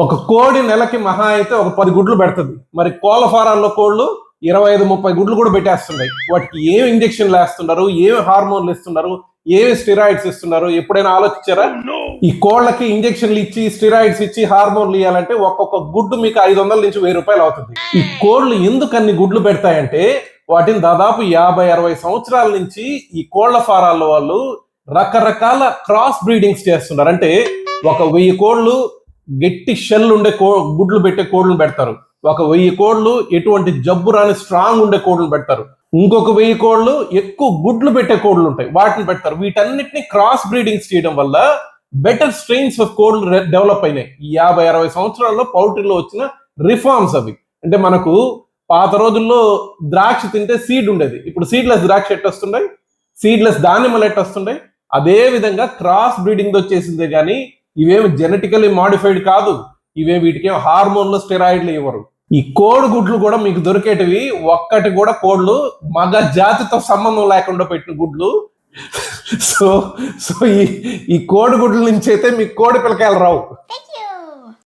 ఒక కోడి నెలకి మహా అయితే ఒక 10 గుడ్లు పెడుతుంది. మరి కోళ్ళ ఫారాల్లో కోళ్ళు 25-30 గుడ్లు కూడా పెట్టేస్తున్నాయి. వాటికి ఏం ఇంజక్షన్లు వేస్తున్నారు, ఏమి హార్మోన్లు ఇస్తున్నారు, ఏమి స్టిరాయిడ్స్ ఇస్తున్నారు, ఎప్పుడైనా ఆలోచించారా? ఈ కోళ్ళకి ఇంజక్షన్లు ఇచ్చి స్టిరాయిడ్స్ ఇచ్చి హార్మోన్లు ఇవ్వాలంటే ఒక్కొక్క గుడ్డు మీకు 500 నుంచి 1000 రూపాయలు అవుతుంది. ఈ కోళ్ళు ఎందుకు అన్ని గుడ్లు పెడతాయంటే వాటిని దాదాపు 50-60 సంవత్సరాల నుంచి ఈ కోళ్ల ఫారాల్లో వాళ్ళు రకరకాల క్రాస్ బ్రీడింగ్స్ చేస్తున్నారు. అంటే ఒక 1000 కోళ్ళు గట్టి షెల్ ఉండే గుడ్లు పెట్టే కోళ్ళను పెడతారు. ఒక 1000 కోళ్ళు ఎటువంటి జబ్బు రాని స్ట్రాంగ్ ఉండే కోళ్ళను పెడతారు. ఇంకొక 1000 కోళ్ళు ఎక్కువ గుడ్లు పెట్టే కోళ్ళు ఉంటాయి, వాటిని పెడతారు. వీటన్నిటిని క్రాస్ బ్రీడింగ్స్ చేయడం వల్ల బెటర్ స్ట్రెయిన్స్ ఆఫ్ కోళ్ళు డెవలప్ అయినాయి. ఈ 50-60 సంవత్సరాల్లో పౌల్ట్రీలో వచ్చిన రిఫార్మ్స్ అవి. అంటే మనకు పాత రోజుల్లో ద్రాక్ష తింటే సీడ్ ఉండేది, ఇప్పుడు సీడ్లెస్ ద్రాక్ష ఎట్టొస్తున్నాయి, సీడ్లెస్ దానిమ్మలు ఎట్టొస్తున్నాయి. అదే విధంగా క్రాస్ బ్రీడింగ్ వచ్చేసిందే కానీ ఇవేమి జెనెటికలీ మాడిఫైడ్ కాదు. వీటికేం హార్మోన్లు స్టెరాయిడ్లు ఇవ్వరు. ఈ కోడి గుడ్లు కూడా మీకు దొరికేటివి ఒక్కటి కూడా కోళ్ళు మగ జాతితో సంబంధం లేకుండా పెట్టిన గుడ్లు. సో ఈ కోడి గుడ్ల నుంచి అయితే మీకు కోడి పిల్లకాయలు రావు.